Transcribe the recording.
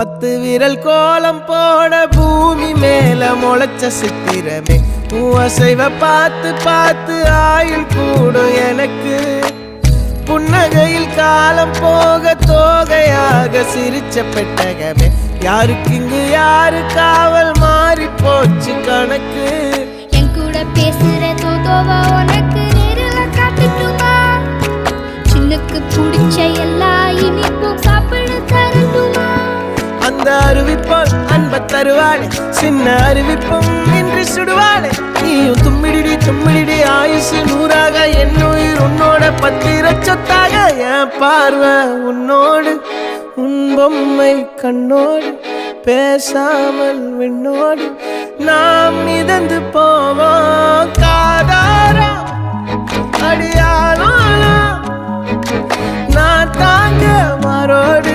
10 விரல் கோலம் போட பூமி மேல முளைச்ச சித்திரமே அசைவ பார்த்து பார்த்து ஆயுள் கூடும் எனக்கு புன்னகையில் காலம் போக தோகையாக சிரிச்ச பெட்டகமே யாருக்கு இங்கு யாரு காவல் மாறி போச்சு கணக்கு என் கூட பேசுற தோதோவா உனக்கு நேரில் காட்டுட்டுமா சின்னுக்கு பிடிச்ச எல்லா இனிப்பும் சாப்பிட தரட்டுமா அந்த அறிவிப்பால் அன்ப தருவாளே சின்ன அறிவிப்பும் இன்று சுடுவாளே நீயும் தும்மிடி தும்மிடி ஆயுசு 100ஆக என் உயிர் உன்னோட 10 சொத்தாக என் பார்வை உன்னோடு உன் பொம்மை கண்ணோடு பேசாமல் விண்ணோடு நாம் மிதந்து போவோம் காதாரா அடியாளோ நான் தாங்க மாறோடு